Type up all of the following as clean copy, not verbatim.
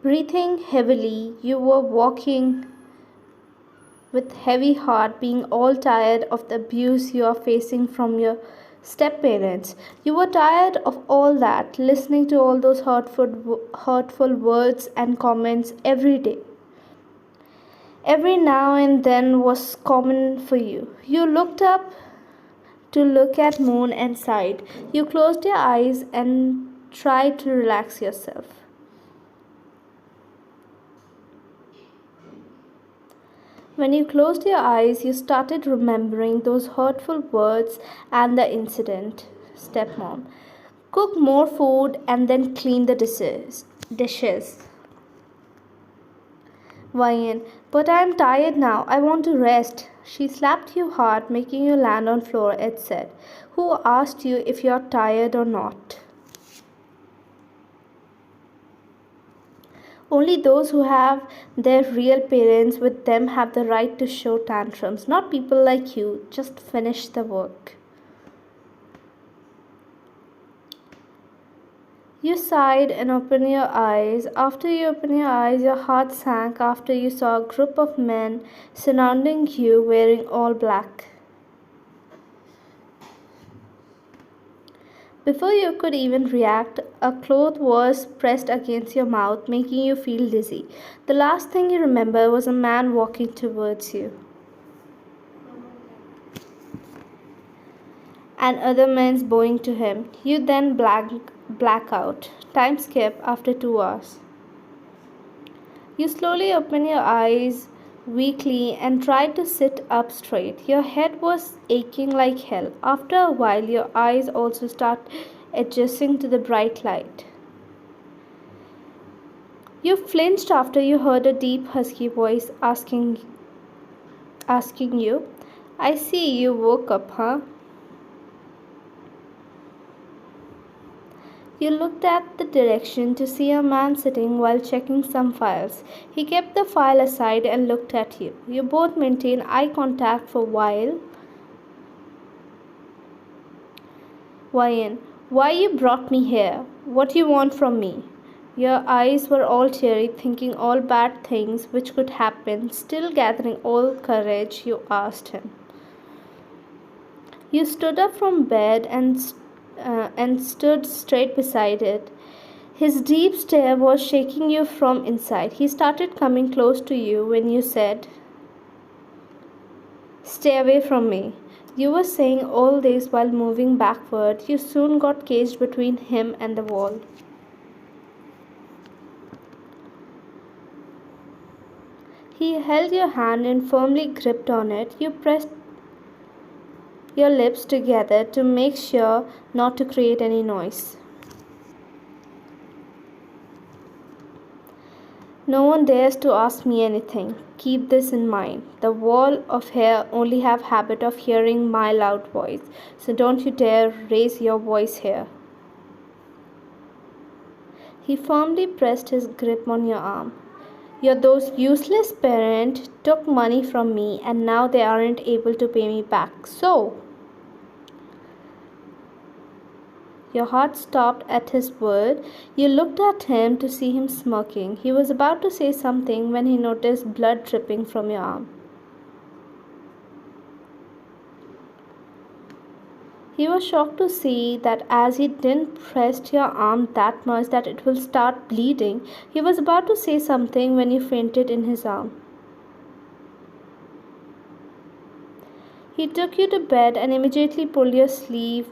Breathing heavily, you were walking with heavy heart, being all tired of the abuse you are facing from your step parents. You were tired of all that, listening to all those hurtful words and comments every day. Every now and then was common for you. You looked up to look at moon and sighed. You closed your eyes and tried to relax yourself. When you closed your eyes, you started remembering those hurtful words and the incident. Stepmom. Cook more food and then clean the dishes. Vian. But I am tired now. I want to rest. She slapped you hard, making you land on floor, Ed said. Who asked you if you are tired or not? Only those who have their real parents with them have the right to show tantrums, not people like you. Just finish the work. You sighed and opened your eyes. After you opened your eyes, your heart sank after you saw a group of men surrounding you wearing all black. Before you could even react, a cloth was pressed against your mouth, making you feel dizzy. The last thing you remember was a man walking towards you, and other men bowing to him. You then black out. Time skip after 2 hours. You slowly open your eyes weakly and tried to sit up straight. Your head was aching like hell. After a while, your eyes also start adjusting to the bright light. You flinched after you heard a deep, husky voice asking you, I see you woke up, huh? You looked at the direction to see a man sitting while checking some files. He kept the file aside and looked at you. You both maintained eye contact for a while. Ryan, why you brought me here? What you want from me? Your eyes were all teary, thinking all bad things which could happen. Still gathering all courage, you asked him. You stood up from bed and stood straight beside it. His deep stare was shaking you from inside. He started coming close to you when you said, Stay away from me. You were saying all this while moving backward. You soon got caged between him and the wall. He held your hand and firmly gripped on it. You pressed your lips together to make sure not to create any noise. No one dares to ask me anything. Keep this in mind. The wall of hair only have habit of hearing my loud voice, so don't you dare raise your voice here. He firmly pressed his grip on your arm. Those useless parents took money from me and now they aren't able to pay me back. So, your heart stopped at his word. You looked at him to see him smirking. He was about to say something when he noticed blood dripping from your arm. He was shocked to see that as he didn't press your arm that much that it will start bleeding, he was about to say something when you fainted in his arm. He took you to bed and immediately pulled your sleeve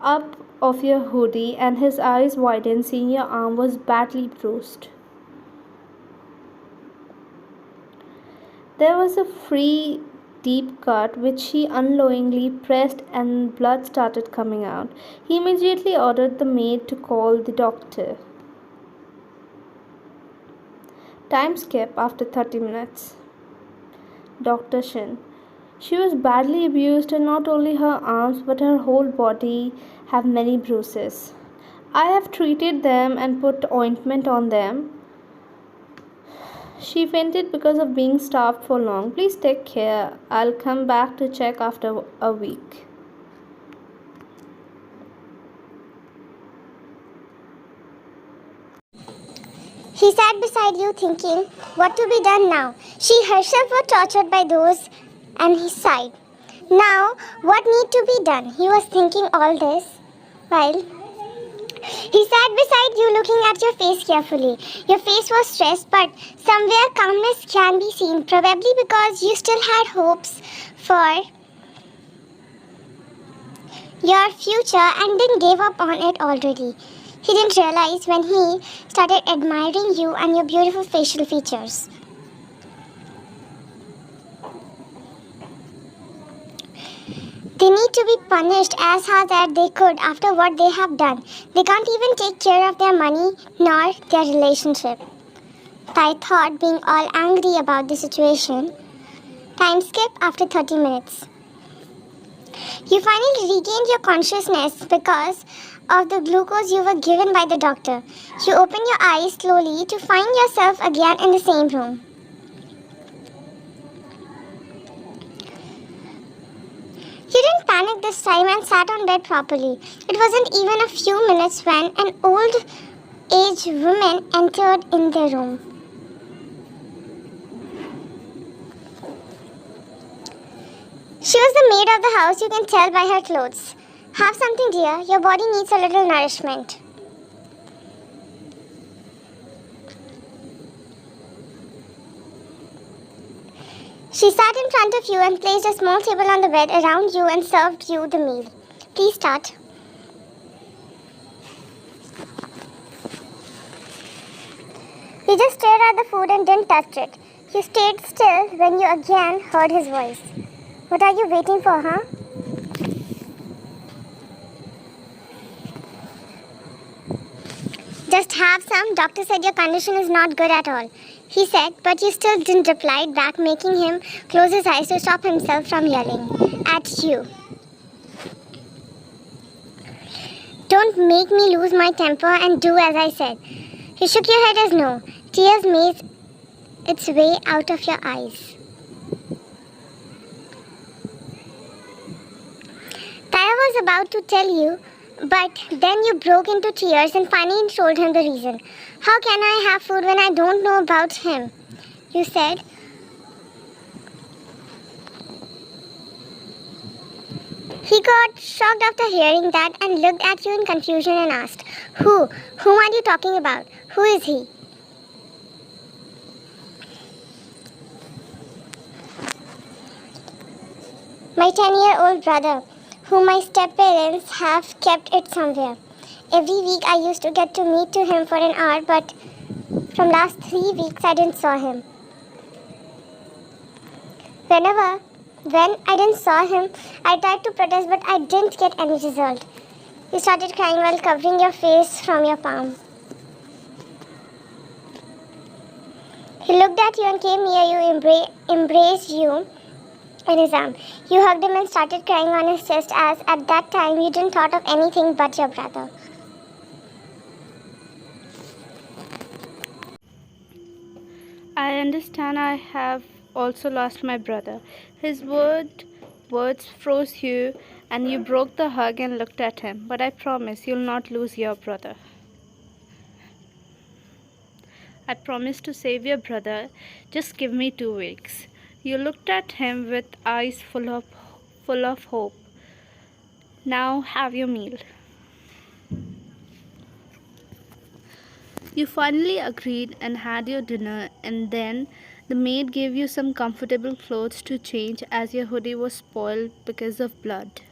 up of your hoodie, and his eyes widened, seeing your arm was badly bruised. There was a free deep cut which he unknowingly pressed and blood started coming out. He immediately ordered the maid to call the doctor. Time skip after 30 minutes. Dr. Shin. She was badly abused and not only her arms but her whole body have many bruises. I have treated them and put ointment on them. She fainted because of being starved for long. Please take care. I'll come back to check after a week. He sat beside you thinking, what to be done now? She herself was tortured by those, and he sighed. Now, what need to be done? He was thinking all this while he sat beside you looking at your face carefully. Your face was stressed, but somewhere calmness can be seen, probably because you still had hopes for your future and didn't give up on it already. He didn't realize when he started admiring you and your beautiful facial features. They need to be punished as hard as they could after what they have done. They can't even take care of their money nor their relationship. I thought, being all angry about the situation. Time skip after 30 minutes. You finally regained your consciousness because of the glucose you were given by the doctor. You open your eyes slowly to find yourself again in the same room. You didn't panic this time and sat on bed properly. It wasn't even a few minutes when an old-aged woman entered in the room. She was the maid of the house, you can tell by her clothes. Have something, dear. Your body needs a little nourishment. She sat in front of you and placed a small table on the bed around you and served you the meal. Please start. You just stared at the food and didn't touch it. You stayed still when you again heard his voice. What are you waiting for, huh? Just have some. Doctor said your condition is not good at all. He said, but you still didn't reply back, making him close his eyes to stop himself from yelling at you. Don't make me lose my temper and do as I said. You shook your head as no. Tears made its way out of your eyes. Taya was about to tell you, but then you broke into tears and finally told him the reason. How can I have food when I don't know about him? You said. He got shocked after hearing that and looked at you in confusion and asked, Who? Whom are you talking about? Who is he? My 10-year-old brother, whom my step-parents have kept it somewhere. Every week I used to get to meet to him for an hour, but from last 3 weeks I didn't saw him. When I didn't saw him, I tried to protest, but I didn't get any result. You started crying while covering your face from your palm. He looked at you and came near you, embraced you in his arm. You hugged him and started crying on his chest as at that time you didn't thought of anything but your brother. I understand I have also lost my brother. His words froze you and you broke the hug and looked at him. But I promise you'll not lose your brother. I promise to save your brother. Just give me 2 weeks. You looked at him with eyes full of hope. Now have your meal. You finally agreed and had your dinner, and then the maid gave you some comfortable clothes to change as your hoodie was spoiled because of blood.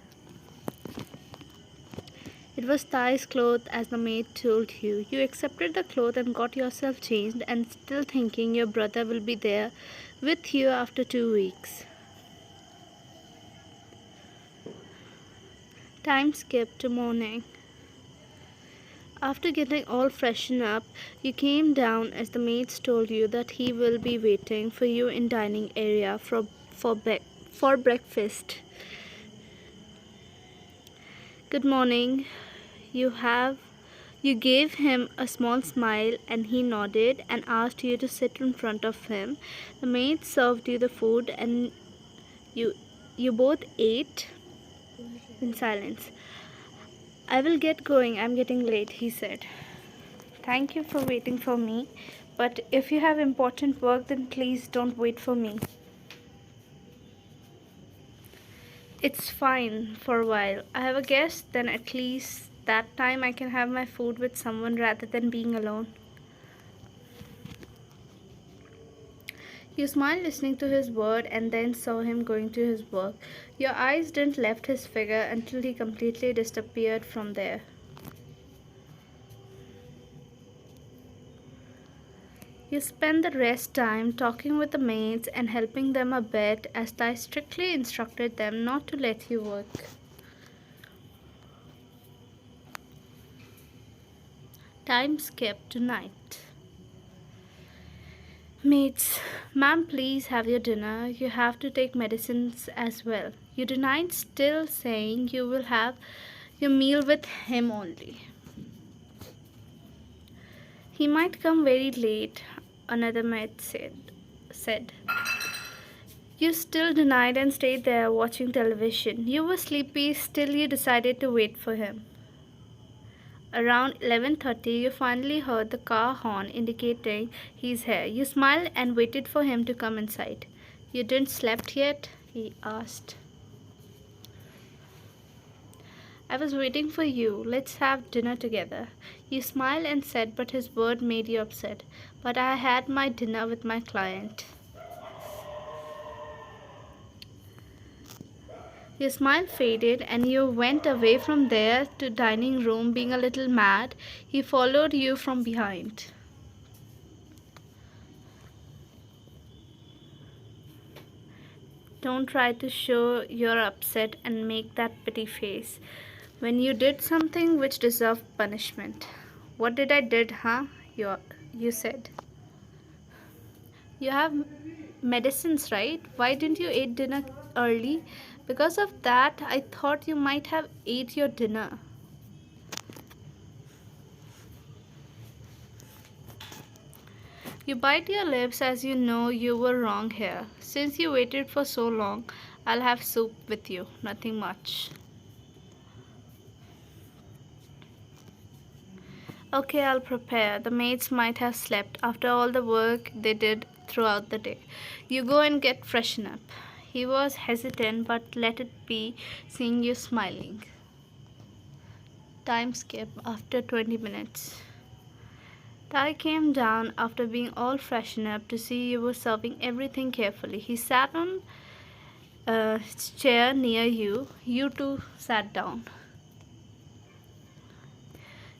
It was Thai's cloth as the maid told you. You accepted the cloth and got yourself changed, and still thinking your brother will be there with you after 2 weeks. Time skipped to morning. After getting all freshened up, you came down as the maids told you that he will be waiting for you in dining area for breakfast. Good morning. You gave him a small smile and he nodded and asked you to sit in front of him. The maid served you the food and you both ate in silence. I will get going. I'm getting late, he said. Thank you for waiting for me. But if you have important work, then please don't wait for me. It's fine for a while. I have a guest, then at least that time I can have my food with someone rather than being alone. You smiled listening to his word and then saw him going to his work. Your eyes didn't left his figure until he completely disappeared from there. You spent the rest time talking with the maids and helping them a bit as I strictly instructed them not to let you work. Time skipped to night. Mates, ma'am, please have your dinner. You have to take medicines as well. You denied, still saying you will have your meal with him only. He might come very late, another maid said. You still denied and stayed there watching television. You were sleepy, still you decided to wait for him. Around 11:30, you finally heard the car horn indicating he's here. You smiled and waited for him to come inside. You didn't slept yet? He asked. I was waiting for you. Let's have dinner together. You smiled and said, but his word made you upset. But I had my dinner with my client. Your smile faded and you went away from there to dining room being a little mad. He followed you from behind. Don't try to show you're upset and make that pity face when you did something which deserved punishment. What did I did, huh? You said. You have medicines, right? Why didn't you eat dinner early? Because of that, I thought you might have ate your dinner. You bite your lips as you know you were wrong here. Since you waited for so long, I'll have soup with you. Nothing much. Okay, I'll prepare. The maids might have slept after all the work they did throughout the day. You go and get freshen up. He was hesitant, but let it be, seeing you smiling. Time skip after 20 minutes. Tai came down after being all freshened up to see you were serving everything carefully. He sat on a chair near you. You two sat down.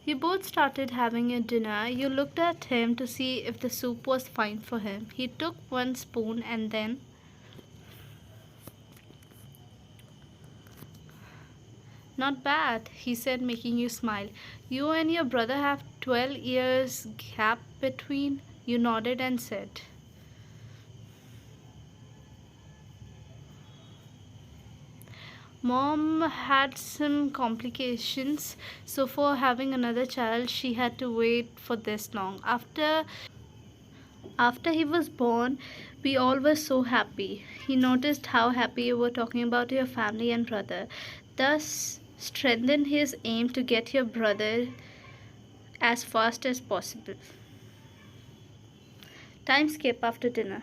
You both started having your dinner. You looked at him to see if the soup was fine for him. He took one spoon and then, not bad, he said, making you smile. You and your brother have 12 years gap between. You nodded and said, Mom had some complications, so for having another child, she had to wait for this long. After he was born, we all were so happy. He noticed how happy you were talking about your family and brother, thus strengthened his aim to get your brother as fast as possible. Time skip after dinner.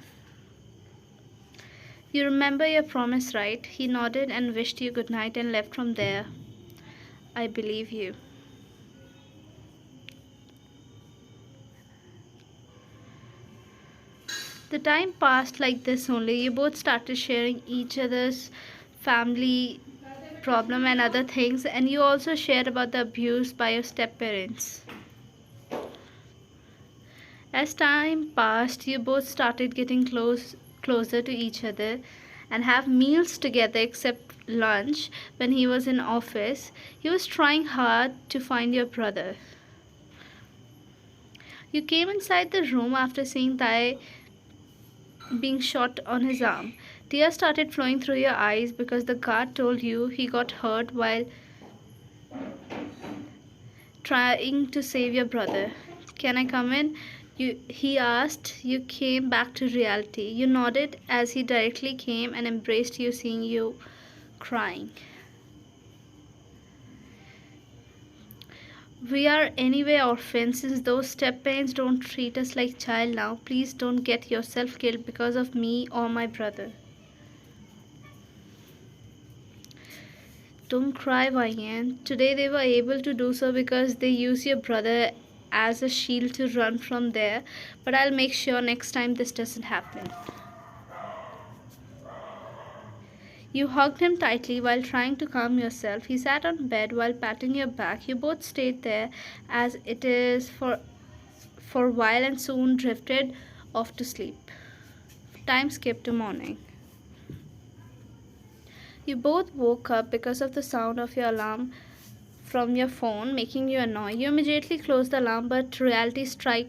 You remember your promise, right? He nodded and wished you good night and left from there. I believe you. The time passed like this only. You both started sharing each other's family problem and other things, and you also shared about the abuse by your step parents. As time passed, you both started getting closer to each other and have meals together except lunch when he was in office. He was trying hard to find your brother. You came inside the room after seeing Tai being shot on his arm. Tears started flowing through your eyes because the guard told you he got hurt while trying to save your brother. Can I come in? He asked. You came back to reality. You nodded as he directly came and embraced you, seeing you crying. We are anyway orphans since those step parents don't treat us like child now. Please don't get yourself killed because of me or my brother. Don't cry, Vian. Today they were able to do so because they use your brother as a shield to run from there. But I'll make sure next time this doesn't happen. You hugged him tightly while trying to calm yourself. He sat on bed while patting your back. You both stayed there as it is for a while and soon drifted off to sleep. Time skipped to morning. You both woke up because of the sound of your alarm from your phone making you annoyed. You immediately closed the alarm, but reality struck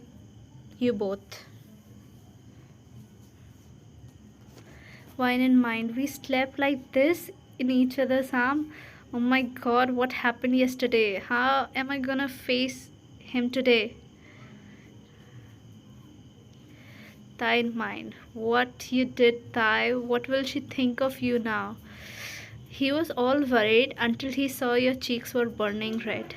you both. Wine in mind, we slept like this in each other's arm. Oh my god, what happened yesterday? How am I gonna face him today? Thai in mind, what you did, Thai? What will she think of you now? He was all worried until he saw your cheeks were burning red.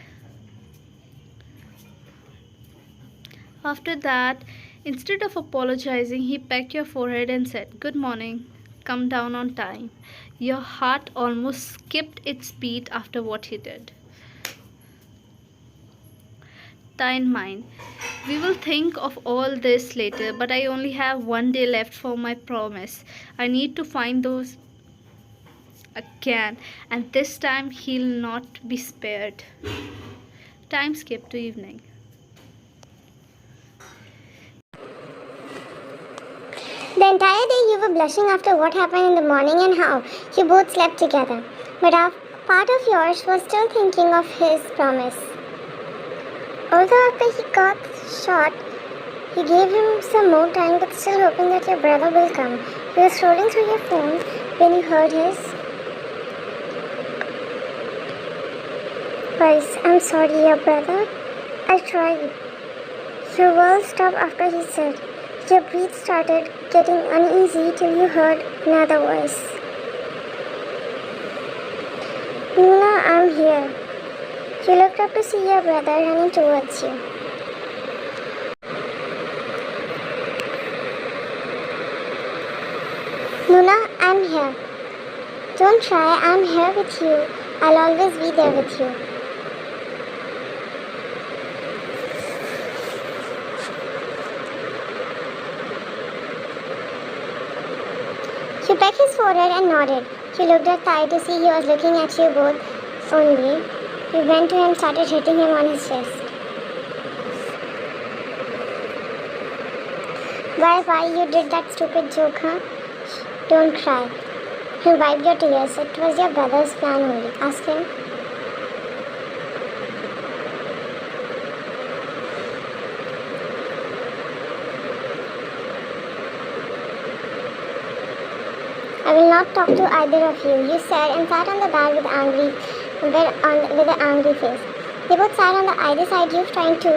After that, instead of apologizing, he pecked your forehead and said, "Good morning. Come down on time." Your heart almost skipped its beat after what he did. Tie in mind. We will think of all this later, but I only have 1 day left for my promise. I need to find those again, and this time he'll not be spared. Time skip to evening. The entire day you were blushing after what happened in the morning and how you both slept together. But a part of yours was still thinking of his promise. Although after he got shot, you gave him some more time but still hoping that your brother will come. You were scrolling through your phone when you heard his voice. "I'm sorry, your brother. I tried." Your world stopped after he said. Your breath started getting uneasy till you heard another voice. "Nuna, I'm here." You looked up to see your brother running towards you. "Nuna, I'm here. Don't try, I'm here with you. I'll always be there with you." You pecked his forehead and nodded. You looked at Thai to see he was looking at you both only. You went to him and started hitting him on his chest. Why you did that stupid joke, huh? Don't cry." He wiped your tears. It was your brother's plan only. Ask him. "I will not talk to either of you," you said and sat on the bed with an angry face. They both sat on the either side you trying to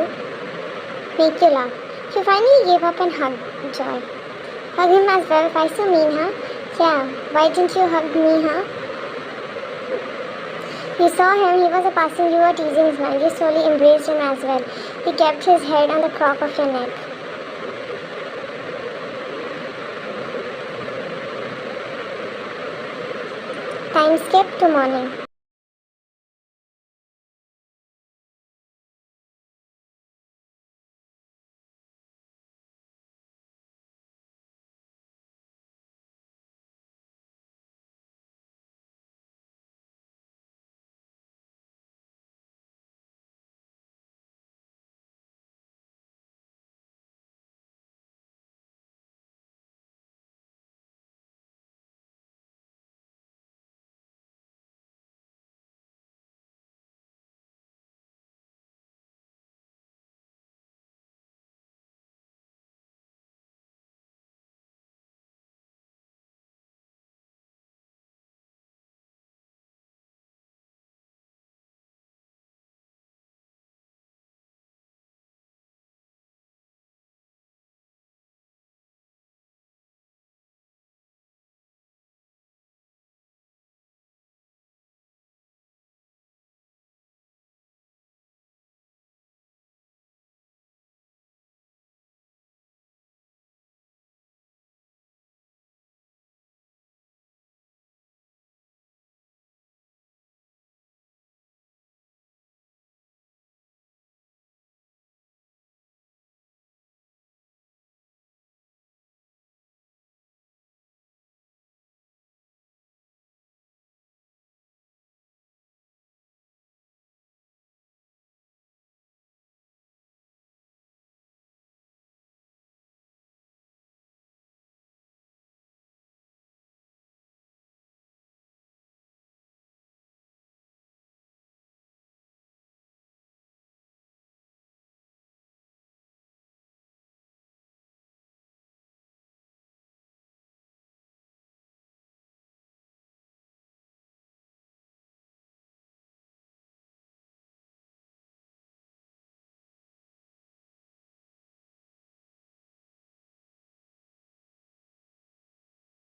make you laugh. You finally gave up and hugged Joy. "Hug him as well. Why so mean, huh?" "Yeah, why didn't you hug me, huh?" You saw him. He was passing you a teasing smile. You slowly embraced him as well. He kept his head on the crop of your neck. Time skip to morning.